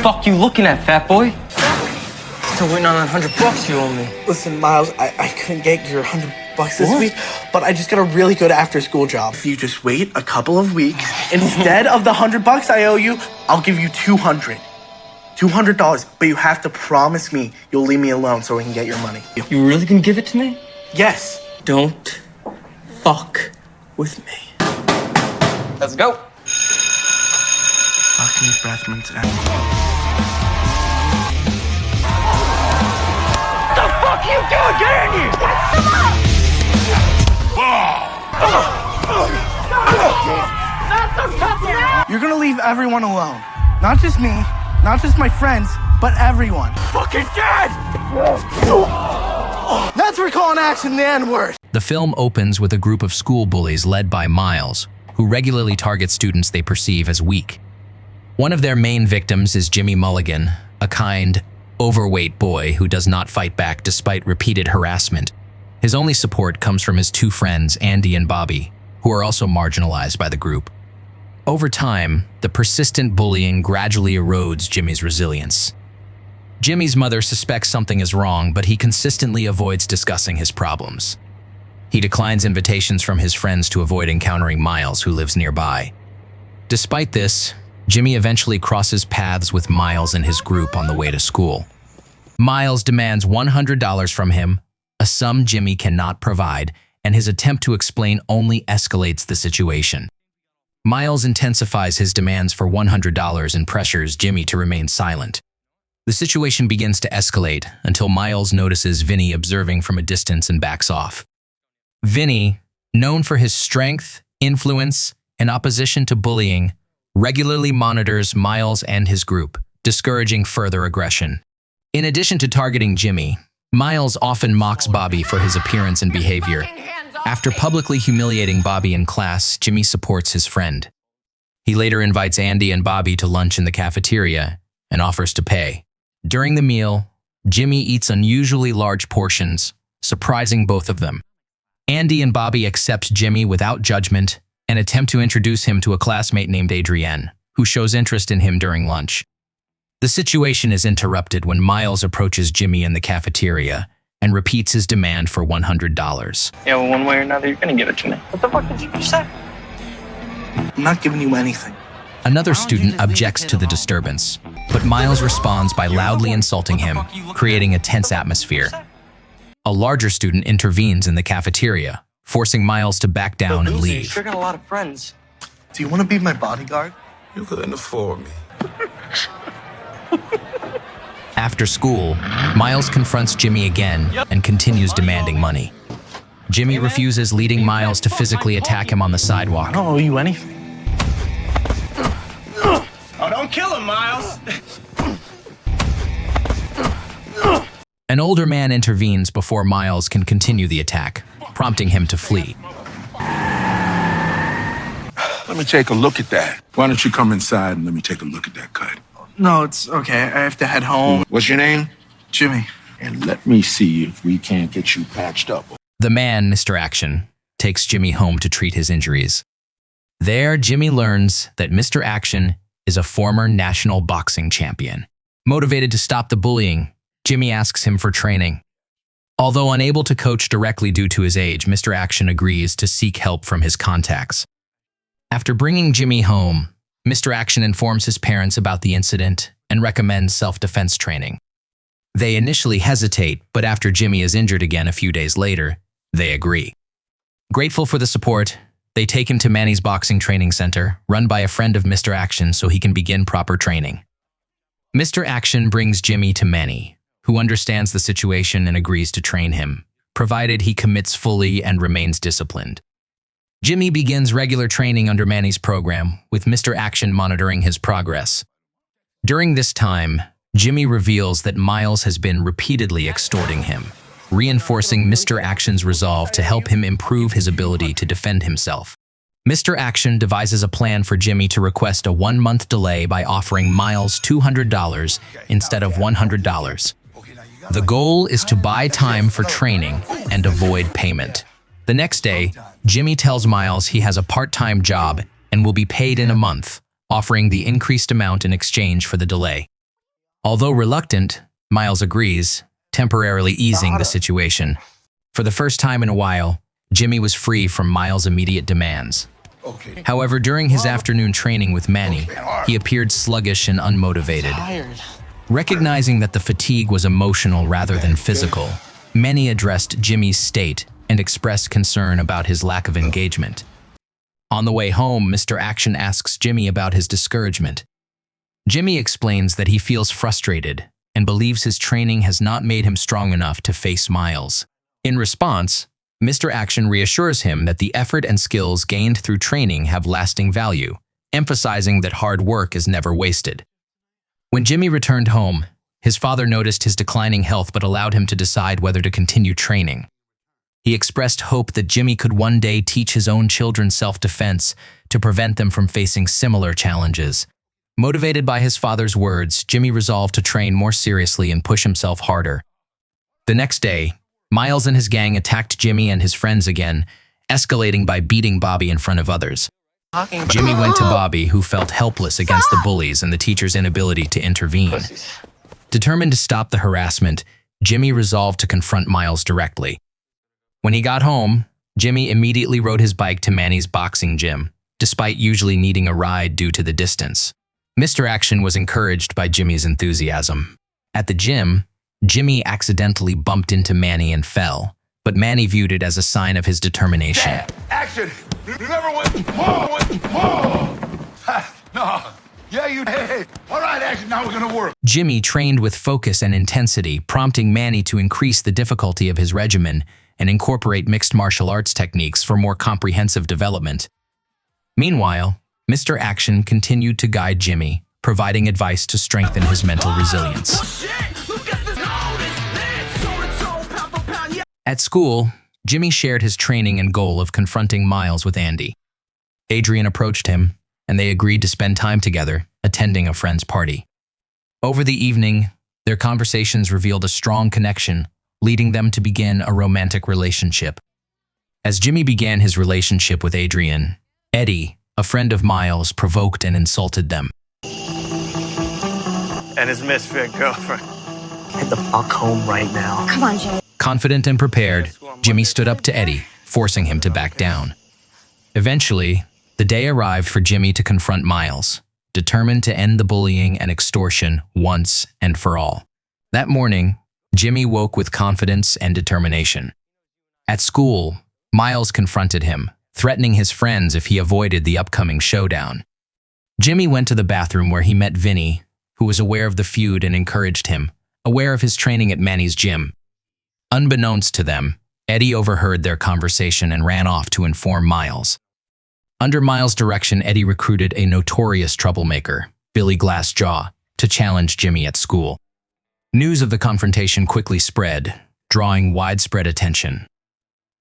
fuck you looking at, fat boy? Still waiting on that $100 you owe me. Listen, Miles, I couldn't get your $100 this week, but I just got a really good after-school job. If you just wait a couple of weeks, instead of the $100 I owe you, I'll give you $200, but you have to promise me you'll leave me alone so I can get your money. You really gonna give it to me? Yes. Don't fuck with me. Let's go. Fucking Breathman's What the fuck you doing? Get in here! You're gonna leave everyone alone. Not just me, not just my friends, but everyone. Fucking dead! That's recalling action the N-word. The film opens with a group of school bullies led by Miles, who regularly target students they perceive as weak. One of their main victims is Jimmy Mulligan, a kind, overweight boy who does not fight back despite repeated harassment. His only support comes from his two friends, Andy and Bobby, who are also marginalized by the group. Over time, the persistent bullying gradually erodes Jimmy's resilience. Jimmy's mother suspects something is wrong, but he consistently avoids discussing his problems. He declines invitations from his friends to avoid encountering Miles, who lives nearby. Despite this, Jimmy eventually crosses paths with Miles and his group on the way to school. Miles demands $100 from him, a sum Jimmy cannot provide, and his attempt to explain only escalates the situation. Miles intensifies his demands for $100 and pressures Jimmy to remain silent. The situation begins to escalate until Miles notices Vinny observing from a distance and backs off. Vinny, known for his strength, influence, and opposition to bullying, regularly monitors Miles and his group, discouraging further aggression. In addition to targeting Jimmy, Miles often mocks Bobby for his appearance and behavior. After publicly humiliating Bobby in class, Jimmy supports his friend. He later invites Andy and Bobby to lunch in the cafeteria and offers to pay. During the meal, Jimmy eats unusually large portions, surprising both of them. Andy and Bobby accept Jimmy without judgment and attempt to introduce him to a classmate named Adrienne, who shows interest in him during lunch. The situation is interrupted when Miles approaches Jimmy in the cafeteria and repeats his demand for $100. Yeah, well, one way or another, you're gonna give it to me. What the fuck did you say? I'm not giving you anything. Another student objects to the disturbance, but Miles responds by loudly insulting him, creating a tense atmosphere. A larger student intervenes in the cafeteria, forcing Miles to back down and You leave. sure got a lot of friends. Do you want to be my bodyguard? You couldn't afford me. After school, Miles confronts Jimmy again and continues demanding money. Jimmy refuses, leading Miles to physically attack him on the sidewalk. I don't owe you anything. Oh, don't kill him, Miles. An older man intervenes before Miles can continue the attack, prompting him to flee. Let me take a look at that. Why don't you come inside and let me take a look at that cut? No, it's okay. I have to head home. What's your name? Jimmy. And let me see if we can't get you patched up. The man, Mr. Action, takes Jimmy home to treat his injuries. There, Jimmy learns that Mr. Action is a former national boxing champion. Motivated to stop the bullying, Jimmy asks him for training. Although unable to coach directly due to his age, Mr. Action agrees to seek help from his contacts. After bringing Jimmy home, Mr. Action informs his parents about the incident and recommends self-defense training. They initially hesitate, but after Jimmy is injured again a few days later, they agree. Grateful for the support, they take him to Manny's boxing training center, run by a friend of Mr. Action so he can begin proper training. Mr. Action brings Jimmy to Manny, who understands the situation and agrees to train him, provided he commits fully and remains disciplined. Jimmy begins regular training under Manny's program, with Mr. Action monitoring his progress. During this time, Jimmy reveals that Miles has been repeatedly extorting him, reinforcing Mr. Action's resolve to help him improve his ability to defend himself. Mr. Action devises a plan for Jimmy to request a 1-month delay by offering Miles $200 instead of $100. The goal is to buy time for training and avoid payment. The next day, Jimmy tells Miles he has a part-time job and will be paid in a month, offering the increased amount in exchange for the delay. Although reluctant, Miles agrees, temporarily easing the situation. For the first time in a while, Jimmy was free from Miles' immediate demands. Okay. However, during his afternoon training with Manny, he appeared sluggish and unmotivated. Tired. Recognizing that the fatigue was emotional rather than physical, Manny addressed Jimmy's state and expressed concern about his lack of engagement. On the way home, Mr. Action asks Jimmy about his discouragement. Jimmy explains that he feels frustrated and believes his training has not made him strong enough to face Miles. In response, Mr. Action reassures him that the effort and skills gained through training have lasting value, emphasizing that hard work is never wasted. When Jimmy returned home, his father noticed his declining health but allowed him to decide whether to continue training. He expressed hope that Jimmy could one day teach his own children self-defense to prevent them from facing similar challenges. Motivated by his father's words, Jimmy resolved to train more seriously and push himself harder. The next day, Miles and his gang attacked Jimmy and his friends again, escalating by beating Bobby in front of others. Jimmy went to Bobby, who felt helpless against the bullies and the teacher's inability to intervene. Determined to stop the harassment, Jimmy resolved to confront Miles directly. When he got home, Jimmy immediately rode his bike to Manny's boxing gym, despite usually needing a ride due to the distance. Mr. Action was encouraged by Jimmy's enthusiasm. At the gym, Jimmy accidentally bumped into Manny and fell, but Manny viewed it as a sign of his determination. Action! Remember what? No. Yeah, you. Hey. All right, Action. Now we're gonna work. Jimmy trained with focus and intensity, prompting Manny to increase the difficulty of his regimen and incorporate mixed martial arts techniques for more comprehensive development. Meanwhile, Mr. Action continued to guide Jimmy, providing advice to strengthen his mental resilience. At school, Jimmy shared his training and goal of confronting Miles with Andy. Adrian approached him, and they agreed to spend time together, attending a friend's party. Over the evening, their conversations revealed a strong connection, leading them to begin a romantic relationship. As Jimmy began his relationship with Adrian, Eddie, a friend of Miles, provoked and insulted them. And his misfit girlfriend. Get the fuck home right now. Come on, Jay. Confident and prepared, Jimmy stood up to Eddie, forcing him to back down. Eventually, the day arrived for Jimmy to confront Miles, determined to end the bullying and extortion once and for all. That morning, Jimmy woke with confidence and determination. At school, Miles confronted him, threatening his friends if he avoided the upcoming showdown. Jimmy went to the bathroom where he met Vinny, who was aware of the feud and encouraged him, aware of his training at Manny's gym. Unbeknownst to them, Eddie overheard their conversation and ran off to inform Miles. Under Miles' direction, Eddie recruited a notorious troublemaker, Billy Glassjaw, to challenge Jimmy at school. News of the confrontation quickly spread, drawing widespread attention.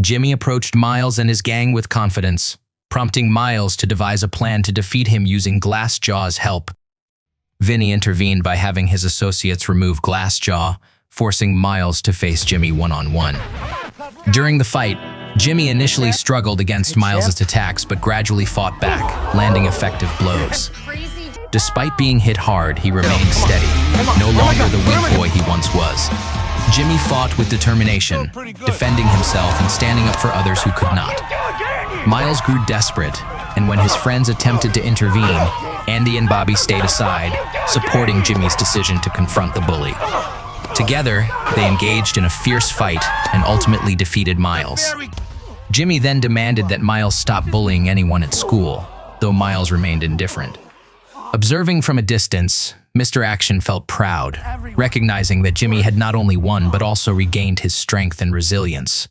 Jimmy approached Miles and his gang with confidence, prompting Miles to devise a plan to defeat him using Glassjaw's help. Vinny intervened by having his associates remove Glassjaw, forcing Miles to face Jimmy one-on-one. During the fight, Jimmy initially struggled against Miles' attacks but gradually fought back, landing effective blows. Despite being hit hard, he remained steady, no longer the weak boy he once was. Jimmy fought with determination, defending himself and standing up for others who could not. Miles grew desperate, and when his friends attempted to intervene, Andy and Bobby stayed aside, supporting Jimmy's decision to confront the bully. Together, they engaged in a fierce fight and ultimately defeated Miles. Jimmy then demanded that Miles stop bullying anyone at school, though Miles remained indifferent. Observing from a distance, Mr. Action felt proud, recognizing that Jimmy had not only won but also regained his strength and resilience.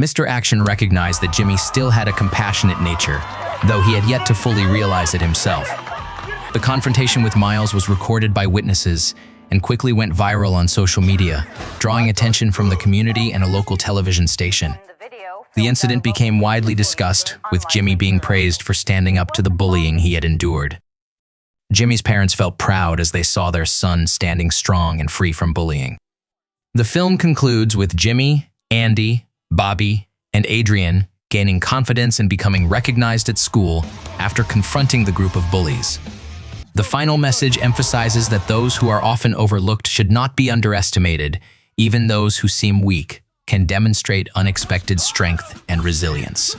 Mr. Action recognized that Jimmy still had a compassionate nature, though he had yet to fully realize it himself. The confrontation with Miles was recorded by witnesses and quickly went viral on social media, drawing attention from the community and a local television station. The incident became widely discussed, with Jimmy being praised for standing up to the bullying he had endured. Jimmy's parents felt proud as they saw their son standing strong and free from bullying. The film concludes with Jimmy, Andy, Bobby, and Adrian gaining confidence and becoming recognized at school after confronting the group of bullies. The final message emphasizes that those who are often overlooked should not be underestimated. Even those who seem weak can demonstrate unexpected strength and resilience.